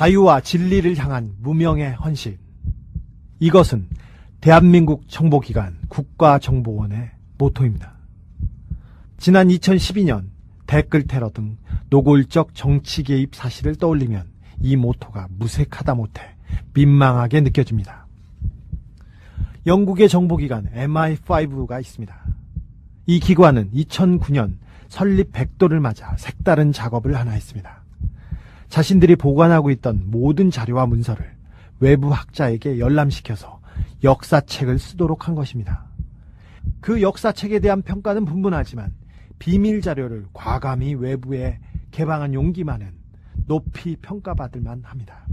자유와 진리를 향한 무명의 헌신. 이것은 대한민국 정보기관 국가정보원의 모토입니다. 지난 2012년 댓글 테러 등 노골적 정치 개입 사실을 떠올리면 이 모토가 무색하다 못해 민망하게 느껴집니다. 영국의 정보기관 MI5가 있습니다. 이 기관은 2009년 설립 100도를 맞아 색다른 작업을 하나 했습니다. 자신들이 보관하고 있던 모든 자료와 문서를 외부 학자에게 열람시켜서 역사책을 쓰도록 한 것입니다. 그 역사책에 대한 평가는 분분하지만 비밀 자료를 과감히 외부에 개방한 용기만은 높이 평가받을 만합니다.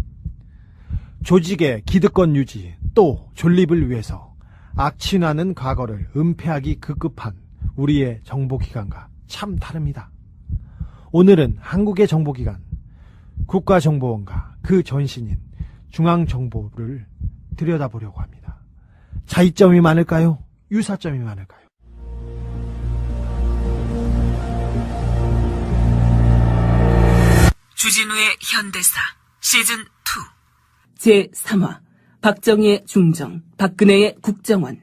조직의 기득권 유지 또 존립을 위해서 악취나는 과거를 은폐하기 급급한 우리의 정보기관과 참 다릅니다. 오늘은 한국의 정보기관 국가정보원과 그 전신인 중앙정보부를 들여다보려고 합니다. 차이점이 많을까요? 유사점이 많을까요? 주진우의 현대사 시즌2 제3화 박정희의 중정, 박근혜의 국정원.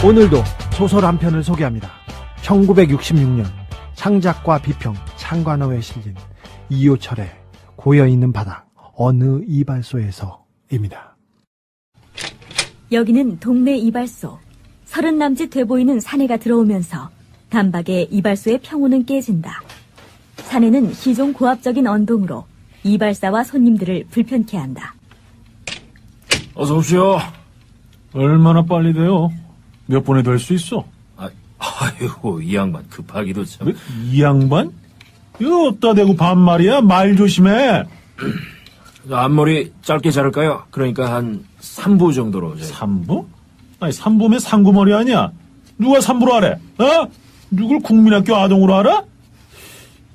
오늘도 소설 한 편을 소개합니다. 1966년 창작과 비평 창관어에 실린 이효철의 고여있는 바닥 어느 이발소에서입니다. 여기는 동네 이발소. 30남짓 돼 보이는 사내가 들어오면서 단박에 이발소의 평온은 깨진다. 사내는 시종 고압적인 언동으로 이발사와 손님들을 불편케 한다. 어서 오시오. 얼마나 빨리 돼요? 몇 분에 될 수 있어? 아이고, 이 양반 급하기도 참. 이 양반? 이거 어디다 대고 반말이야? 말 조심해. 앞머리 짧게 자를까요? 그러니까 한 3부 정도로. 3부? 아니, 3부면 상구머리 아니야? 누가 3부로 하래? 어? 누굴 국민학교 아동으로 알아?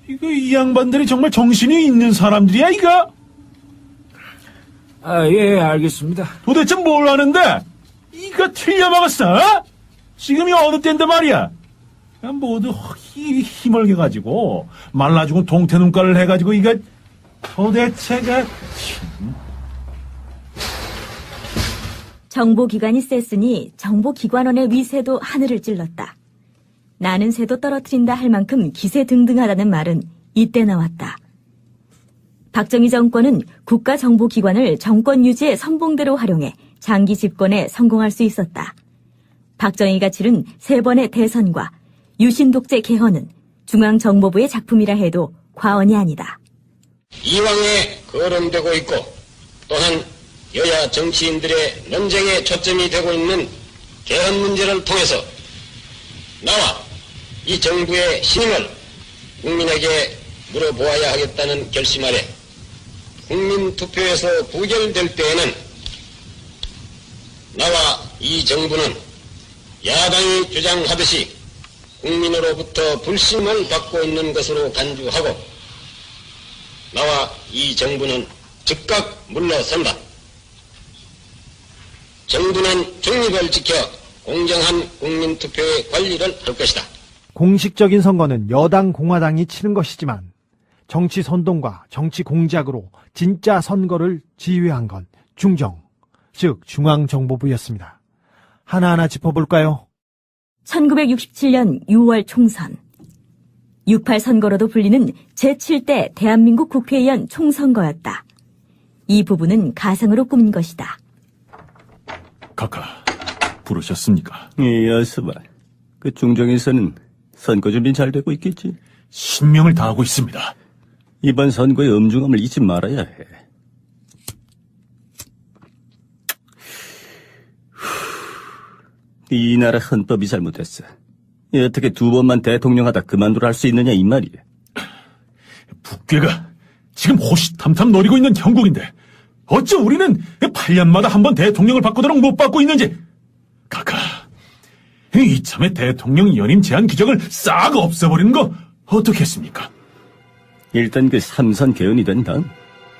이거 이 양반들이 정말 정신이 있는 사람들이야, 이거? 예, 알겠습니다. 도대체 뭘 하는데? 이거 틀려먹었어, 어? 지금이 어느 때인데 말이야. 모두 힘을 해가지고 말라 죽은 동태 눈깔을 해가지고 이거 도대체가. 정보기관이 셌으니 정보기관원의 위세도 하늘을 찔렀다. 나는 새도 떨어뜨린다 할 만큼 기세등등하다는 말은 이때 나왔다. 박정희 정권은 국가정보기관을 정권 유지의 선봉대로 활용해 장기 집권에 성공할 수 있었다. 박정희가 치른 3번의 대선과 유신독재 개헌은 중앙정보부의 작품이라 해도 과언이 아니다. 이왕에 거론되고 있고 또한 여야 정치인들의 논쟁의 초점이 되고 있는 개헌 문제를 통해서 나와 이 정부의 신임을 국민에게 물어보아야 하겠다는 결심 아래 국민투표에서 부결될 때에는 나와 이 정부는 야당이 주장하듯이 국민으로부터 불신을 받고 있는 것으로 간주하고 나와 이 정부는 즉각 물러선다. 정부는 중립을 지켜 공정한 국민투표의 관리를 할 것이다. 공식적인 선거는 여당 공화당이 치는 것이지만 정치 선동과 정치 공작으로 진짜 선거를 지휘한 건 중정, 즉 중앙정보부였습니다. 하나하나 짚어볼까요? 1967년 6월 총선. 6.8 선거로도 불리는 제7대 대한민국 국회의원 총선거였다. 이 부분은 가상으로 꾸민 것이다. 카카, 부르셨습니까? 어서 봐. 그 중정에서는 선거 준비 잘 되고 있겠지? 신명을 다하고 있습니다. 이번 선거의 엄중함을 잊지 말아야 해. 이 나라 헌법이 잘못했어. 어떻게 2번만 대통령 하다 그만두라 할 수 있느냐 이 말이야. 북괴가 지금 호시탐탐 노리고 있는 형국인데 어째 우리는 8년마다 한 번 대통령을 바꾸도록 못 받고 있는지. 카카, 이참에 대통령 연임 제한 규정을 싹 없애버리는 거 어떻겠습니까? 일단 그 3선 개헌이 된 다음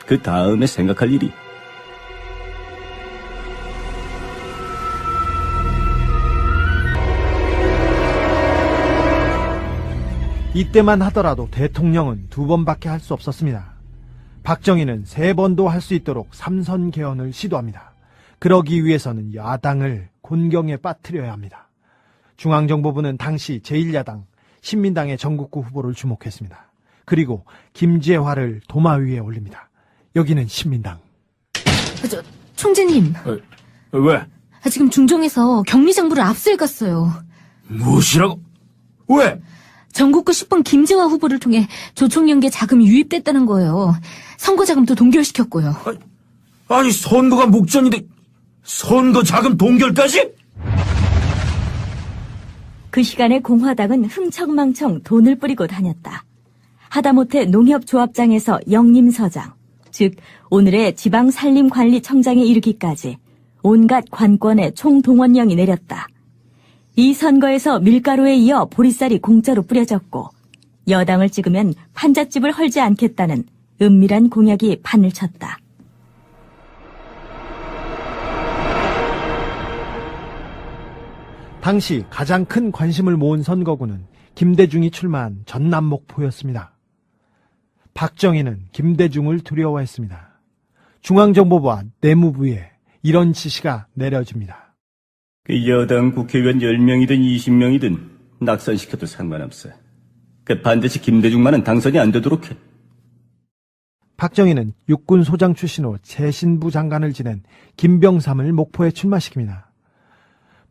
그 다음에 생각할 일이. 이때만 하더라도 대통령은 2번밖에 할 수 없었습니다. 박정희는 3번도 할 수 있도록 3선 개헌을 시도합니다. 그러기 위해서는 야당을 곤경에 빠뜨려야 합니다. 중앙정보부는 당시 제1야당 신민당의 전국구 후보를 주목했습니다. 그리고 김재화를 도마 위에 올립니다. 여기는 신민당. 총재님, 왜? 지금 중종에서 격리정부를 압수해갔어요. 무엇이라고? 왜? 전국구 10번 김재화 후보를 통해 조총련계 자금이 유입됐다는 거예요. 선거자금도 동결시켰고요. 아니, 선거가 목전인데 선거 자금 동결까지? 그 시간에 공화당은 흥청망청 돈을 뿌리고 다녔다. 하다못해 농협조합장에서 영림서장, 즉 오늘의 지방산림관리청장에 이르기까지 온갖 관권의 총동원령이 내렸다. 이 선거에서 밀가루에 이어 보리쌀이 공짜로 뿌려졌고 여당을 찍으면 판잣집을 헐지 않겠다는 은밀한 공약이 판을 쳤다. 당시 가장 큰 관심을 모은 선거구는 김대중이 출마한 전남 목포였습니다. 박정희는 김대중을 두려워했습니다. 중앙정보부와 내무부에 이런 지시가 내려집니다. 그 여당 국회의원 10명이든 20명이든 낙선시켜도 상관없어. 그 반드시 김대중만은 당선이 안 되도록 해. 박정희는 육군 소장 출신 후 재신부 장관을 지낸 김병삼을 목포에 출마시킵니다.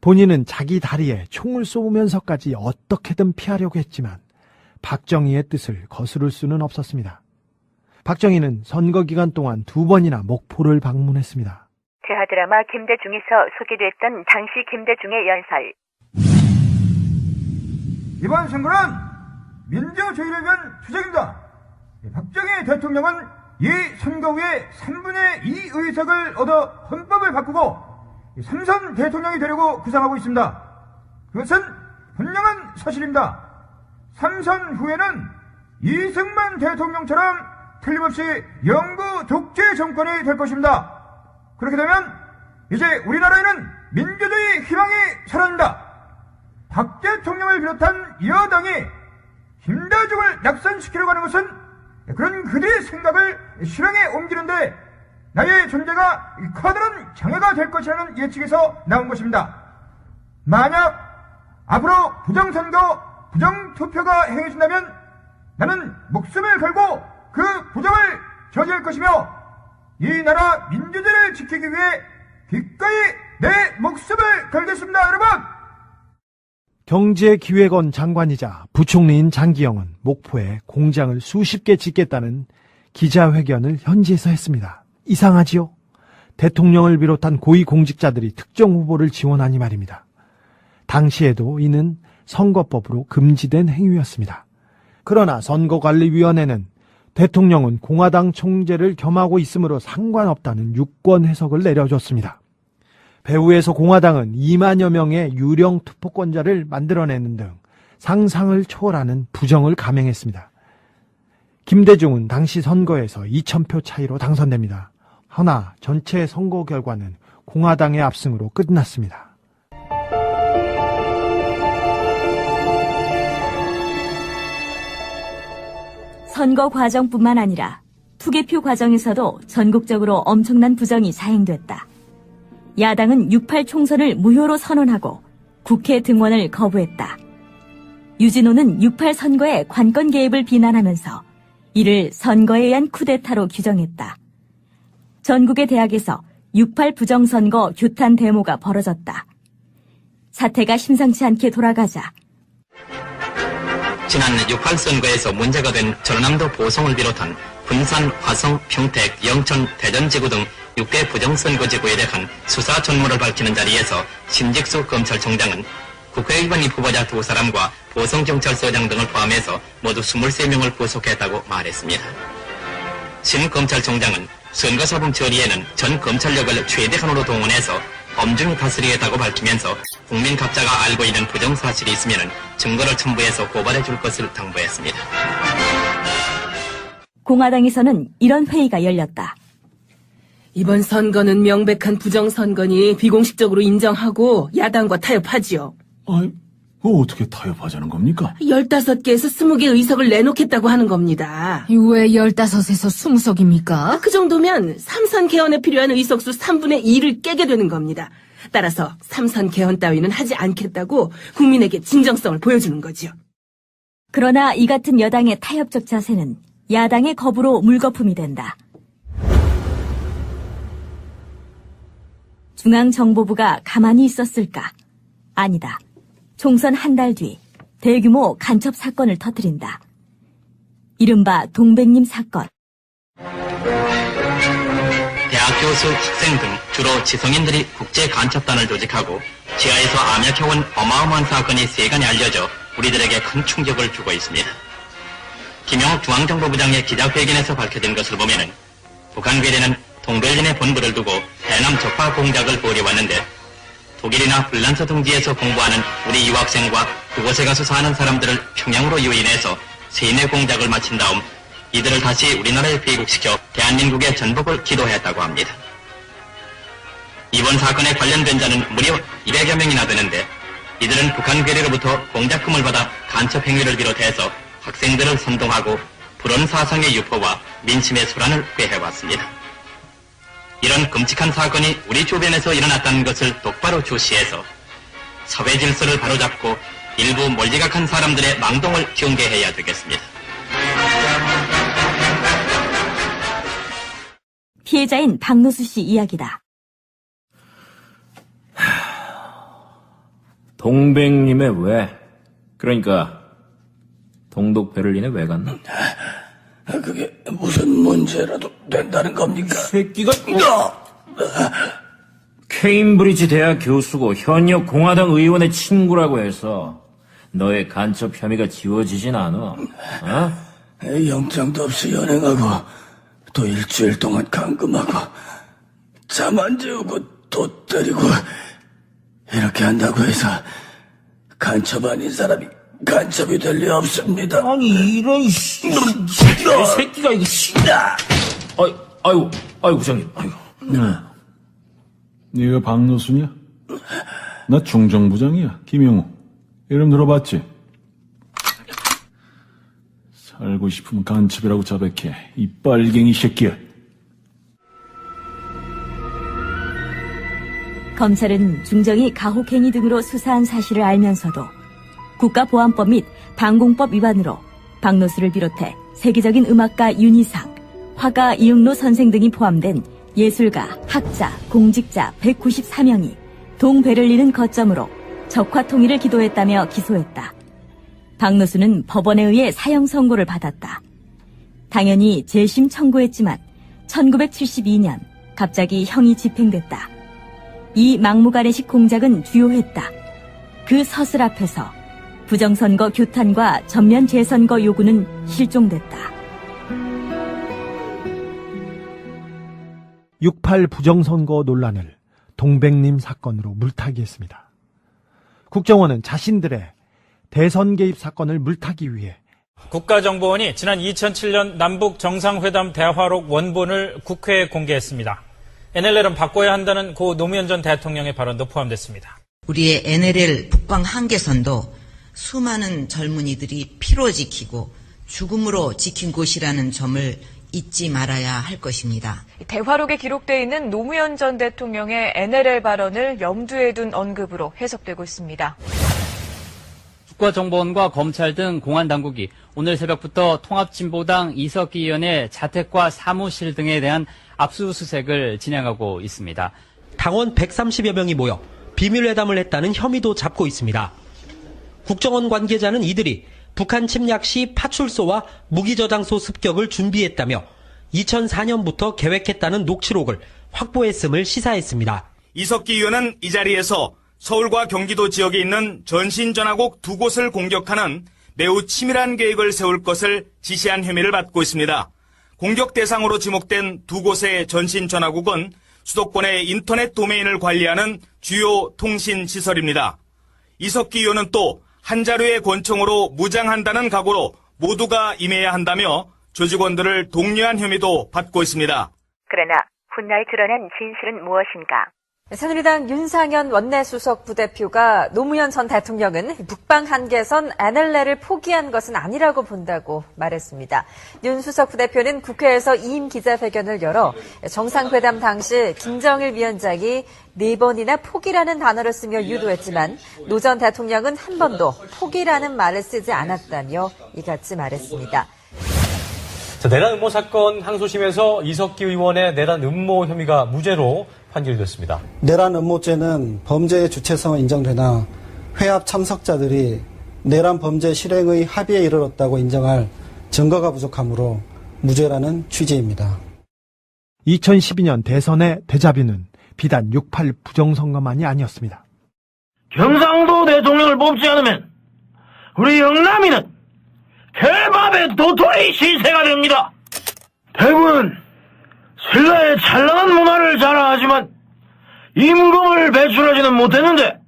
본인은 자기 다리에 총을 쏘면서까지 어떻게든 피하려고 했지만 박정희의 뜻을 거스를 수는 없었습니다. 박정희는 선거 기간 동안 2번이나 목포를 방문했습니다. 대하드라마 김대중에서 소개됐던 당시 김대중의 연설. 이번 선거는 민주주의를 위한 투쟁입니다. 박정희 대통령은 이 선거 후에 3분의 2 의석을 얻어 헌법을 바꾸고 3선 대통령이 되려고 구상하고 있습니다. 그것은 분명한 사실입니다. 3선 후에는 이승만 대통령처럼 틀림없이 영구 독재 정권이 될 것입니다. 그렇게 되면 이제 우리나라에는 민주주의 희망이 사라집니다. 박 대통령을 비롯한 여당이 김대중을 낙선시키려고 하는 것은 그런 그들의 생각을 실행에 옮기는데 나의 존재가 커다란 장애가 될 것이라는 예측에서 나온 것입니다. 만약 앞으로 부정선거, 부정투표가 행해진다면 나는 목숨을 걸고 그 부정을 저지할 것이며 이 나라 민주주의를 지키기 위해 기꺼이 내 목숨을 걸겠습니다, 여러분! 경제기획원 장관이자 부총리인 장기영은 목포에 공장을 수십 개 짓겠다는 기자회견을 현지에서 했습니다. 이상하지요? 대통령을 비롯한 고위공직자들이 특정 후보를 지원하니 말입니다. 당시에도 이는 선거법으로 금지된 행위였습니다. 그러나 선거관리위원회는 대통령은 공화당 총재를 겸하고 있으므로 상관없다는 유권 해석을 내려줬습니다. 배후에서 공화당은 2만여 명의 유령 투표권자를 만들어내는 등 상상을 초월하는 부정을 감행했습니다. 김대중은 당시 선거에서 2,000표 차이로 당선됩니다. 허나 전체 선거 결과는 공화당의 압승으로 끝났습니다. 선거 과정뿐만 아니라 투개표 과정에서도 전국적으로 엄청난 부정이 자행됐다. 야당은 6.8 총선을 무효로 선언하고 국회 등원을 거부했다. 유진호는 6.8 선거의 관권 개입을 비난하면서 이를 선거에 의한 쿠데타로 규정했다. 전국의 대학에서 6.8 부정선거 규탄 데모가 벌어졌다. 사태가 심상치 않게 돌아가자 지난 6.8 선거에서 문제가 된 전라남도 보성을 비롯한 군산, 화성, 평택, 영천, 대전지구 등 6개 부정선거지구에 대한 수사 전모를 밝히는 자리에서 신직수 검찰총장은 국회의원 후보자 2사람과 보성경찰서장 등을 포함해서 모두 23명을 구속했다고 말했습니다. 신 검찰총장은 선거사범 처리에는 전 검찰력을 최대한으로 동원해서 엄중히 다스리겠다고 밝히면서 국민 각자가 알고 있는 부정사실이 있으면 증거를 첨부해서 고발해 줄 것을 당부했습니다. 공화당에서는 이런 회의가 열렸다. 이번 선거는 명백한 부정선거니 비공식적으로 인정하고 야당과 타협하지요. 어떻게 타협하자는 겁니까? 15개에서 20개 의석을 내놓겠다고 하는 겁니다. 왜 15에서 20석입니까? 그 정도면 삼선 개헌에 필요한 의석수 3분의 2를 깨게 되는 겁니다. 따라서 삼선 개헌 따위는 하지 않겠다고 국민에게 진정성을 보여주는 거지요. 그러나 이 같은 여당의 타협적 자세는 야당의 겁으로 물거품이 된다. 중앙정보부가 가만히 있었을까? 아니다. 총선 한 달 뒤 대규모 간첩 사건을 터뜨린다. 이른바 동백님 사건. 대학 교수, 학생 등 주로 지성인들이 국제 간첩단을 조직하고 지하에서 암약해온 어마어마한 사건이 세간에 알려져 우리들에게 큰 충격을 주고 있습니다. 김영 중앙정보부장의 기자회견에서 밝혀진 것을 보면은 북한 괴뢰는 동베를린에 본부를 두고 대남 적화 공작을 벌여왔는데 독일이나 폴란드 등지에서 공부하는 우리 유학생과 그곳에 가서 사는 사람들을 평양으로 유인해서 세뇌 공작을 마친 다음 이들을 다시 우리나라에 귀국시켜 대한민국의 전복을 기도했다고 합니다. 이번 사건에 관련된 자는 무려 200여 명이나 되는데 이들은 북한 괴뢰로부터 공작금을 받아 간첩 행위를 비롯해서 학생들을 선동하고 불온 사상의 유포와 민심의 소란을 꾀해왔습니다. 이런 끔찍한 사건이 우리 주변에서 일어났다는 것을 똑바로 주시해서 사회 질서를 바로잡고 일부 몰지각한 사람들의 망동을 경계해야 되겠습니다. 피해자인 박노수 씨 이야기다. 동백님의 왜? 그러니까 동독 베를린에 왜 갔나? 그게 무슨 문제라도 된다는 겁니까? 새끼가 케임브리지 대학 교수고 현역 공화당 의원의 친구라고 해서 너의 간첩 혐의가 지워지진 않아. 어? 영장도 없이 연행하고 또 일주일 동안 감금하고 잠 안 재우고 또 때리고 이렇게 한다고 해서 간첩 아닌 사람이 간첩이 될 리 없습니다. 아니 이런 새끼가 이거 씨다. 아이고 부장님. 아이고. 네가 박노순이야? 나 중정부장이야. 김영우. 이름 들어봤지? 살고 싶으면 간첩이라고 자백해. 이 빨갱이 새끼야. 검찰은 중정이 가혹행위 등으로 수사한 사실을 알면서도 국가보안법 및 방공법 위반으로 박노수를 비롯해 세계적인 음악가 윤희상, 화가 이응로 선생 등이 포함된 예술가, 학자, 공직자 194명이 동베를린을 거점으로 적화 통일을 기도했다며 기소했다. 박노수는 법원에 의해 사형 선고를 받았다. 당연히 재심 청구했지만 1972년 갑자기 형이 집행됐다. 이 막무가내식 공작은 주요했다. 그 서슬 앞에서 부정선거 규탄과 전면 재선거 요구는 실종됐다. 6.8 부정선거 논란을 동백님 사건으로 물타기했습니다. 국정원은 자신들의 대선 개입 사건을 물타기 위해 국가정보원이 지난 2007년 남북 정상회담 대화록 원본을 국회에 공개했습니다. NLL은 바꿔야 한다는 고 노무현 전 대통령의 발언도 포함됐습니다. 우리의 NLL 북방 한계선도 수많은 젊은이들이 피로 지키고 죽음으로 지킨 곳이라는 점을 잊지 말아야 할 것입니다. 대화록에 기록되어 있는 노무현 전 대통령의 NLL 발언을 염두에 둔 언급으로 해석되고 있습니다. 국가정보원과 검찰 등 공안당국이 오늘 새벽부터 통합진보당 이석기 의원의 자택과 사무실 등에 대한 압수수색을 진행하고 있습니다. 당원 130여 명이 모여 비밀회담을 했다는 혐의도 잡고 있습니다. 국정원 관계자는 이들이 북한 침략 시 파출소와 무기저장소 습격을 준비했다며 2004년부터 계획했다는 녹취록을 확보했음을 시사했습니다. 이석기 의원은 이 자리에서 서울과 경기도 지역에 있는 전신전화국 두 곳을 공격하는 매우 치밀한 계획을 세울 것을 지시한 혐의를 받고 있습니다. 공격 대상으로 지목된 두 곳의 전신전화국은 수도권의 인터넷 도메인을 관리하는 주요 통신시설입니다. 이석기 의원은 또 한 자루의 권총으로 무장한다는 각오로 모두가 임해야 한다며 조직원들을 독려한 혐의도 받고 있습니다. 그러나 훗날 드러난 진실은 무엇인가? 새누리당 윤상현 원내수석 부대표가 노무현 전 대통령은 북방 한계선 NLL을 포기한 것은 아니라고 본다고 말했습니다. 윤 수석 부대표는 국회에서 2임 기자회견을 열어 정상회담 당시 김정일 위원장이 4번이나 포기라는 단어를 쓰며 유도했지만 노 전 대통령은 한 번도 포기라는 말을 쓰지 않았다며 이같이 말했습니다. 내란 음모 사건 항소심에서 이석기 의원의 내란 음모 혐의가 무죄로 판결됐습니다. 내란 음모죄는 범죄의 주체성은 인정되나 회합 참석자들이 내란 범죄 실행의 합의에 이르렀다고 인정할 증거가 부족하므로 무죄라는 취지입니다. 2012년 대선의 데자뷰는 비단 6.8 부정선거만이 아니었습니다. 경상도 대통령을 뽑지 않으면 우리 영남이는 개밥의 도토리 시세가 됩니다. 대구는 신라의 찬란한 문화를 자랑하지만 임금을 배출하지는 못했는데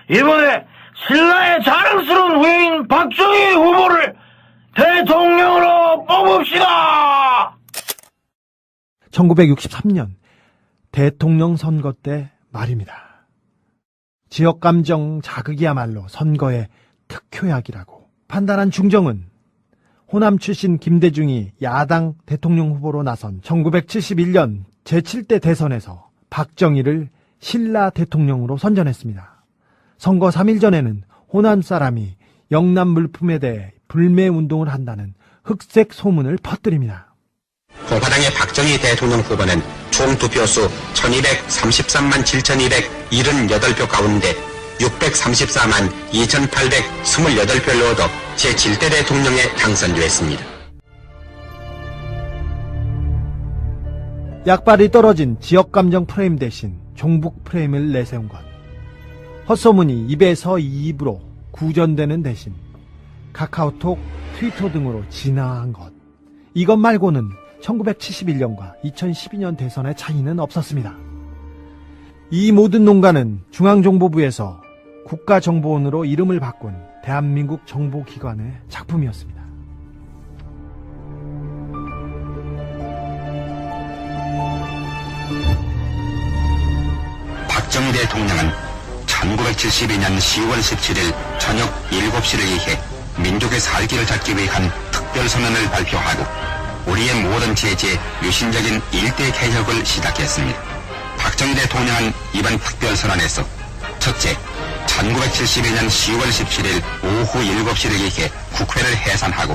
이번에 신라의 자랑스러운 후예인 박정희 후보를 대통령으로 뽑읍시다. 1963년 대통령 선거 때 말입니다. 지역감정 자극이야말로 선거의 특효약이라고 판단한 중정은 호남 출신 김대중이 야당 대통령 후보로 나선 1971년 제7대 대선에서 박정희를 신라 대통령으로 선전했습니다. 선거 3일 전에는 호남 사람이 영남 물품에 대해 불매운동을 한다는 흑색 소문을 퍼뜨립니다. 공화당의 박정희 대통령 후보는 총 득표수 1233만 7278표 가운데 634만 2828표를 얻어 제7대 대통령에 당선되었습니다. 약발이 떨어진 지역감정 프레임 대신 종북 프레임을 내세운 것. 헛소문이 입에서 입으로 구전되는 대신 카카오톡, 트위터 등으로 진화한 것. 이것 말고는 1971년과 2012년 대선의 차이는 없었습니다. 이 모든 농가는 중앙정보부에서 국가정보원으로 이름을 바꾼 대한민국 정보기관의 작품이었습니다. 박정희 대통령은 1972년 10월 17일 저녁 7시를 기해 민족의 살기를 찾기 위한 특별선언을 발표하고 우리의 모든 제재에 유신적인 일대 개혁을 시작했습니다. 박정희 대통령은 이번 특별선언에서 첫째, 1972년 10월 17일 오후 7시를 기해 국회를 해산하고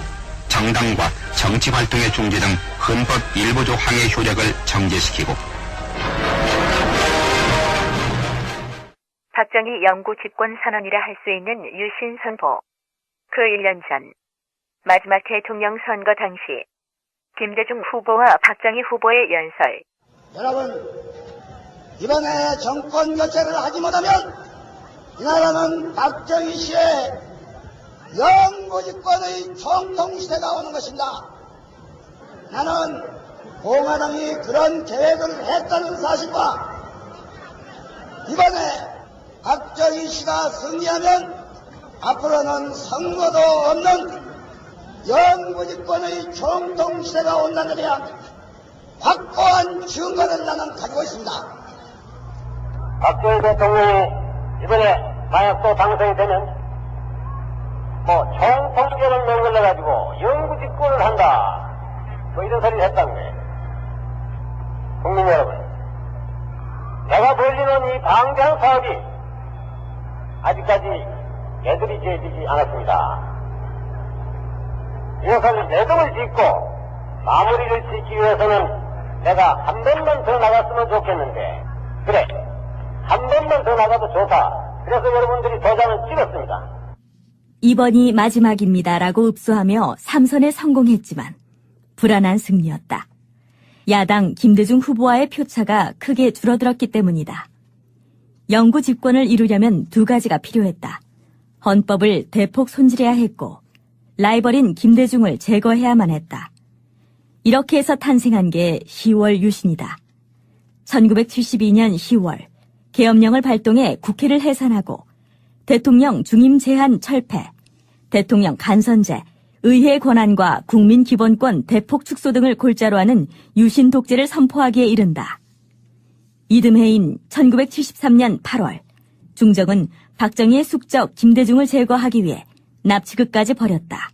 정당과 정치활동의 중지 등 헌법 일부 조항의 효력을 정지시키고 박정희 영구 집권 선언이라 할 수 있는 유신 선포. 그 1년 전 마지막 대통령 선거 당시 김대중 후보와 박정희 후보의 연설. 여러분, 이번에 정권 교체를 하지 못하면 이 나라는 박정희 씨의 영구집권의 총통시대가 오는 것입니다. 나는 공화당이 그런 계획을 했다는 사실과 이번에 박정희 씨가 승리하면 앞으로는 선거도 없는 영구집권의 총통시대가 온다는 데에 대한 확고한 증거를 나는 가지고 있습니다. 박정희 대통령이 이번에 만약 또 당선이 되면 총통제를 맹글러가지고 영구집권을 한다 이런 소리를 했다는 거예요. 국민 여러분, 내가 벌리는 이 방대한 사업이 아직까지 매듭이 않았습니다. 이것을 매듭을 짓고 마무리를 짓기 위해서는 내가 한 번만 더 나갔으면 좋겠는데, 그래, 한 번만 더 나가도 좋다. 그래서 여러분들이 도장을 찍었습니다. 이번이 마지막입니다라고 읍소하며 3선에 성공했지만 불안한 승리였다. 야당 김대중 후보와의 표차가 크게 줄어들었기 때문이다. 영구 집권을 이루려면 두 가지가 필요했다. 헌법을 대폭 손질해야 했고 라이벌인 김대중을 제거해야만 했다. 이렇게 해서 탄생한 게 10월 유신이다. 1972년 10월 계엄령을 발동해 국회를 해산하고 대통령 중임 제한 철폐, 대통령 간선제, 의회 권한과 국민 기본권 대폭 축소 등을 골자로 하는 유신 독재를 선포하기에 이른다. 이듬해인 1973년 8월, 중정은 박정희의 숙적 김대중을 제거하기 위해 납치극까지 벌였다.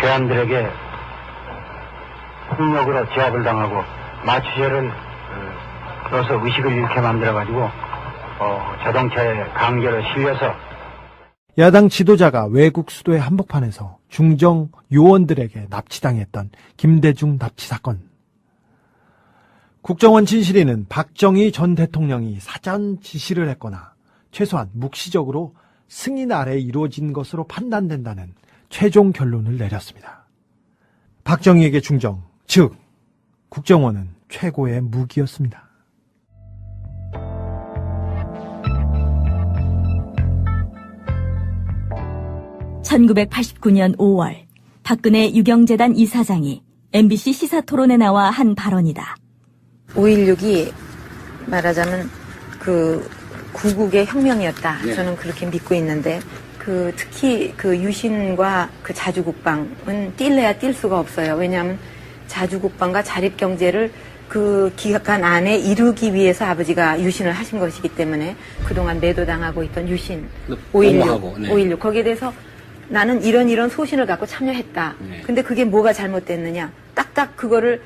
괴한들에게 폭력으로 제압을 당하고 마취제를 넣어서 의식을 잃게 만들어가지고 자동차에 강제로 실려서 야당 지도자가 외국 수도의 한복판에서 중정 요원들에게 납치당했던 김대중 납치 사건. 국정원 진실위는 박정희 전 대통령이 사전 지시를 했거나 최소한 묵시적으로 승인 아래 이루어진 것으로 판단된다는 최종 결론을 내렸습니다. 박정희에게 중정, 즉 국정원은 최고의 무기였습니다. (1989년 5월) 박근혜 유경재단 이사장이 MBC 시사토론에 나와 한 발언이다. 5.16이 말하자면 그 구국의 혁명이었다. 네. 저는 그렇게 믿고 있는데 특히 그 유신과 그 자주국방은 뛸래야 뛸 수가 없어요. 왜냐하면 자주국방과 자립경제를 그 기간 안에 이루기 위해서 아버지가 유신을 하신 것이기 때문에 그동안 매도당하고 있던 유신 5.16 거기에 대해서 나는 이런 소신을 갖고 참여했다. 네. 근데 그게 뭐가 잘못됐느냐? 딱딱 그거를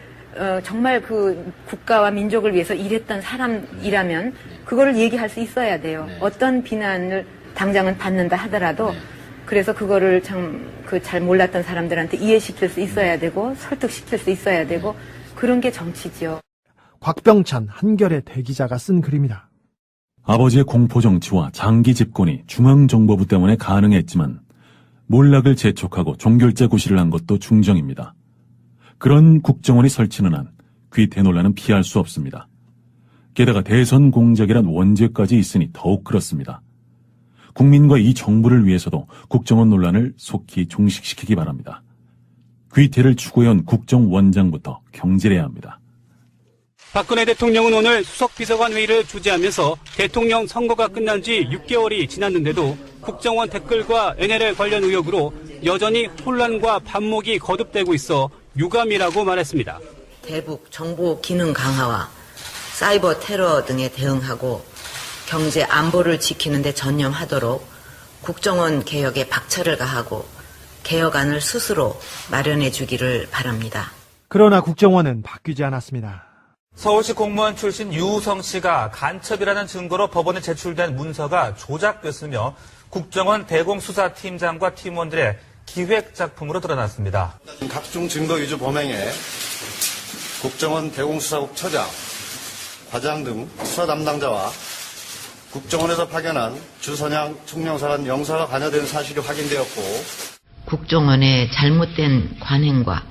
정말 그 국가와 민족을 위해서 일했던 사람이라면 그거를 얘기할 수 있어야 돼요. 네. 어떤 비난을 당장은 받는다 하더라도 그래서 그거를 잘 몰랐던 사람들한테 이해시킬 수 있어야 되고 설득시킬 수 있어야 되고 그런 게 정치죠. 곽병찬 한겨레 대기자가 쓴 글입니다. 아버지의 공포정치와 장기 집권이 중앙정보부 때문에 가능했지만 몰락을 재촉하고 종결제 구실을 한 것도 중정입니다. 그런 국정원이 설치는 한 귀태 논란은 피할 수 없습니다. 게다가 대선 공작이란 원죄까지 있으니 더욱 그렇습니다. 국민과 이 정부를 위해서도 국정원 논란을 속히 종식시키기 바랍니다. 귀태를 추구해온 국정원장부터 경질해야 합니다. 박근혜 대통령은 오늘 수석비서관 회의를 주재하면서 대통령 선거가 끝난 지 6개월이 지났는데도 국정원 댓글과 NLL 관련 의혹으로 여전히 혼란과 반목이 거듭되고 있어 유감이라고 말했습니다. 대북 정보 기능 강화와 사이버 테러 등에 대응하고 경제 안보를 지키는 데 전념하도록 국정원 개혁에 박차를 가하고 개혁안을 스스로 마련해 주기를 바랍니다. 그러나 국정원은 바뀌지 않았습니다. 서울시 공무원 출신 유우성 씨가 간첩이라는 증거로 법원에 제출된 문서가 조작됐으며 국정원 대공수사팀장과 팀원들의 기획작품으로 드러났습니다. 각종 증거 위조 범행에 국정원 대공수사국 처장, 과장 등 수사 담당자와 국정원에서 파견한 주선양 총영사관 영사가 관여된 사실이 확인되었고 국정원의 잘못된 관행과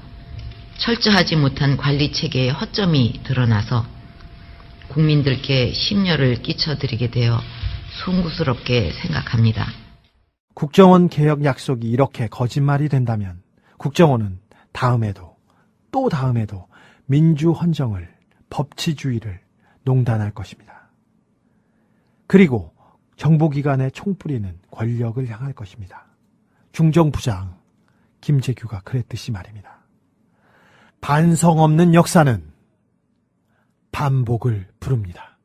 철저하지 못한 관리 체계의 허점이 드러나서 국민들께 심려를 끼쳐드리게 되어 송구스럽게 생각합니다. 국정원 개혁 약속이 이렇게 거짓말이 된다면 국정원은 다음에도 또 다음에도 민주헌정을, 법치주의를 농단할 것입니다. 그리고 정보기관의 총뿌리는 권력을 향할 것입니다. 중정부장 김재규가 그랬듯이 말입니다. 반성 없는 역사는 반복을 부릅니다.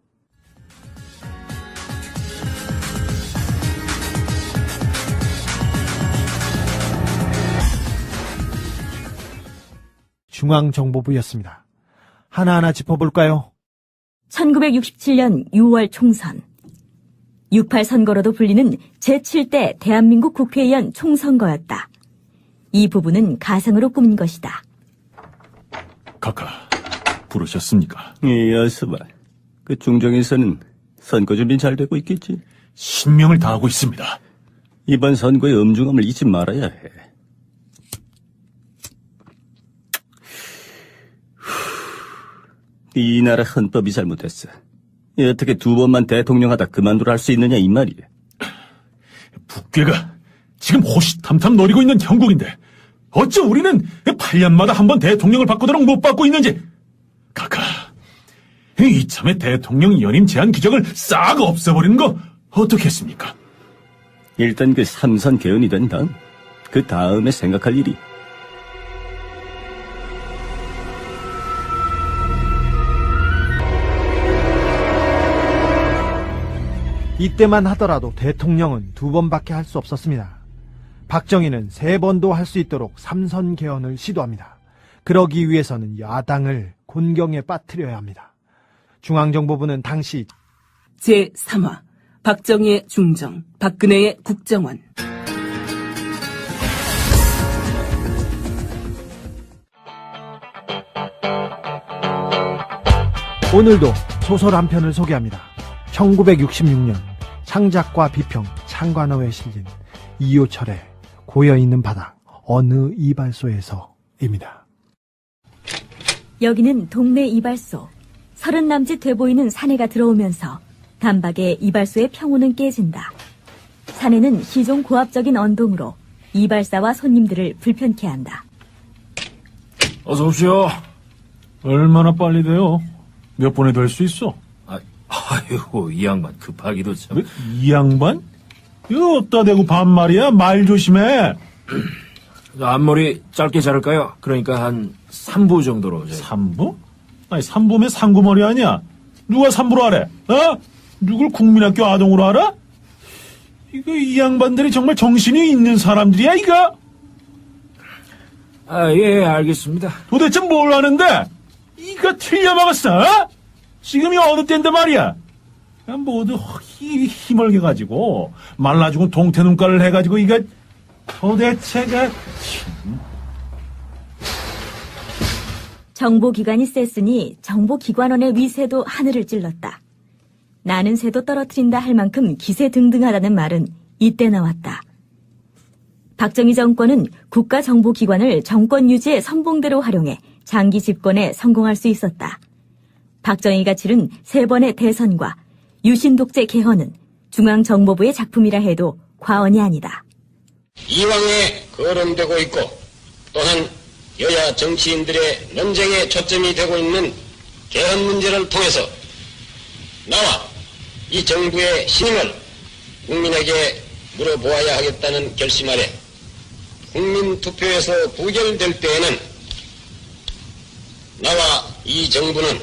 중앙정보부였습니다. 하나하나 짚어볼까요? 1967년 6월 총선. 6.8 선거로도 불리는 제7대 대한민국 국회의원 총선거였다. 이 부분은 가상으로 꾸민 것이다. 각하, 부르셨습니까? 어서 봐. 그 중정에서는 선거 준비 잘 되고 있겠지? 신명을 다하고 있습니다. 이번 선거의 엄중함을 잊지 말아야 해. 이 나라 헌법이 잘못됐어. 어떻게 두 번만 대통령 하다 그만두라 할 수 있느냐 이 말이야. 북괴가 지금 호시탐탐 노리고 있는 형국인데 어째 우리는 8년마다 한 번 대통령을 바꾸도록 못 바꾸고 있는지. 각하, 이참에 대통령 연임 제한 규정을 싹 없애버리는 거 어떻겠습니까? 일단 그 3선 개헌이 된 다음 그 다음에 생각할 일이. 이때만 하더라도 대통령은 2번밖에 할 수 없었습니다. 박정희는 3번도 할 수 있도록 3선 개헌을 시도합니다. 그러기 위해서는 야당을 곤경에 빠뜨려야 합니다. 중앙정보부는 당시 제3화 박정희의 중정, 박근혜의 국정원. 오늘도 소설 한 편을 소개합니다. 1966년 창작과 비평 창관어에 실린 이효철의 고여있는 바닥 어느 이발소에서입니다. 여기는 동네 이발소. 30남짓 돼 보이는 사내가 들어오면서 단박에 이발소의 평온은 깨진다. 사내는 시종 고압적인 언동으로 이발사와 손님들을 불편케 한다. 어서 오십시오. 얼마나 빨리 돼요? 몇 분에 될 수 있어? 아이고, 이 양반 급하기도 참. 이 양반? 이거 어디다 대고 반말이야? 말 조심해. 앞머리 짧게 자를까요? 그러니까 한 3부 정도로. 3부? 아니, 3부면 상구머리 아니야? 누가 3부로 하래? 어? 누굴 국민학교 아동으로 알아? 이거 이 양반들이 정말 정신이 있는 사람들이야, 이거? 예, 알겠습니다. 도대체 뭘 하는데? 이거 틀려먹었어, 어? 지금이 어느 때인데 말이야. 모두 힘을 해가지고 말라 죽은 동태 눈깔을 해가지고 이거 도대체가. 정보기관이 셌으니 정보기관원의 위세도 하늘을 찔렀다. 나는 새도 떨어뜨린다 할 만큼 기세등등하다는 말은 이때 나왔다. 박정희 정권은 국가정보기관을 정권 유지의 선봉대로 활용해 장기 집권에 성공할 수 있었다. 박정희가 치른 3번의 대선과 유신독재 개헌은 중앙정보부의 작품이라 해도 과언이 아니다. 이왕에 거론되고 있고 또한 여야 정치인들의 논쟁의 초점이 되고 있는 개헌 문제를 통해서 나와 이 정부의 신임을 국민에게 물어보아야 하겠다는 결심 아래 국민투표에서 부결될 때에는 나와 이 정부는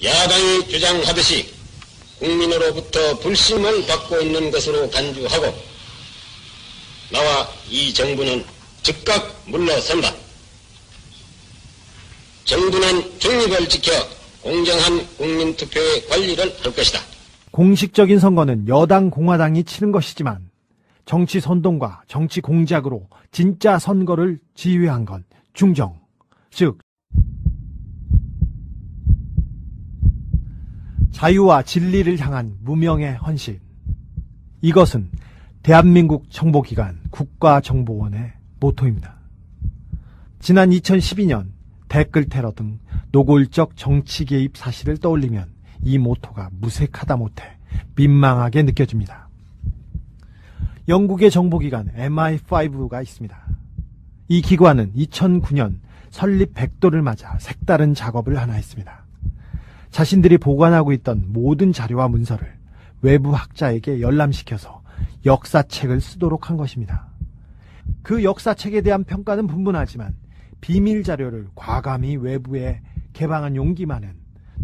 야당이 주장하듯이 국민으로부터 불신을 받고 있는 것으로 간주하고 나와 이 정부는 즉각 물러선다. 정부는 중립을 지켜 공정한 국민투표의 관리를 할 것이다. 공식적인 선거는 여당 공화당이 치는 것이지만 정치 선동과 정치 공작으로 진짜 선거를 지휘한 건 중정, 즉 자유와 진리를 향한 무명의 헌신. 이것은 대한민국 정보기관 국가정보원의 모토입니다. 지난 2012년 댓글 테러 등 노골적 정치 개입 사실을 떠올리면 이 모토가 무색하다 못해 민망하게 느껴집니다. 영국의 정보기관 MI5가 있습니다. 이 기관은 2009년 설립 100도를 맞아 색다른 작업을 하나 했습니다. 자신들이 보관하고 있던 모든 자료와 문서를 외부 학자에게 열람시켜서 역사책을 쓰도록 한 것입니다. 그 역사책에 대한 평가는 분분하지만 비밀 자료를 과감히 외부에 개방한 용기만은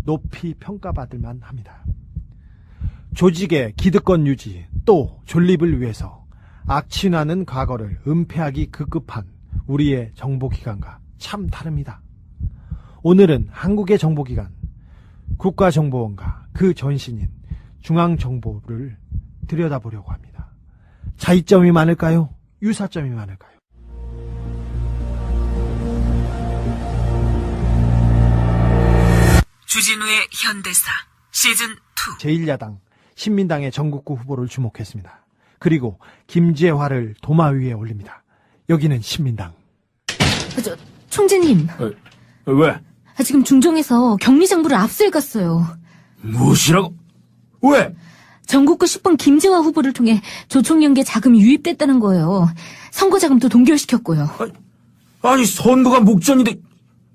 높이 평가받을 만합니다. 조직의 기득권 유지 또 존립을 위해서 악취나는 과거를 은폐하기 급급한 우리의 정보기관과 참 다릅니다. 오늘은 한국의 정보기관 국가정보원과 그 전신인 중앙정보부를 들여다보려고 합니다. 차이점이 많을까요? 유사점이 많을까요? 주진우의 현대사 시즌2 제1야당 신민당의 전국구 후보를 주목했습니다. 그리고 김재화를 도마 위에 올립니다. 여기는 신민당. 총재님. 왜? 지금 중정에서 격리장부를 압수해갔어요. 무엇이라고? 왜? 전국구 10번 김재화 후보를 통해 조총련계 자금이 유입됐다는 거예요. 선거 자금도 동결시켰고요. 아니 선거가 목전인데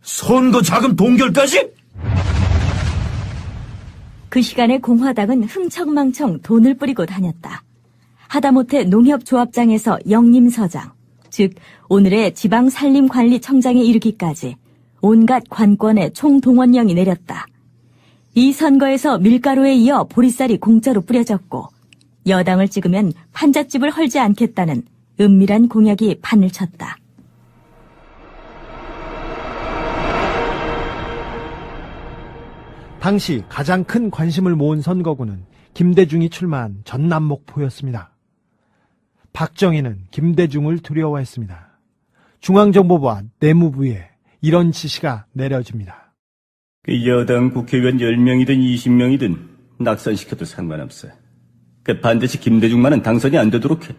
선거 자금 동결까지? 그 시간에 공화당은 흥청망청 돈을 뿌리고 다녔다. 하다못해 농협조합장에서 영림서장, 즉 오늘의 지방산림관리청장에 이르기까지 온갖 관권의 총동원령이 내렸다. 이 선거에서 밀가루에 이어 보리쌀이 공짜로 뿌려졌고 여당을 찍으면 판잣집을 헐지 않겠다는 은밀한 공약이 판을 쳤다. 당시 가장 큰 관심을 모은 선거구는 김대중이 출마한 전남목포였습니다. 박정희는 김대중을 두려워했습니다. 중앙정보부와 내무부에 이런 지시가 내려집니다. 그 여당 국회의원 10명이든 20명이든 낙선시켜도 상관없어. 반드시 김대중만은 당선이 안 되도록 해.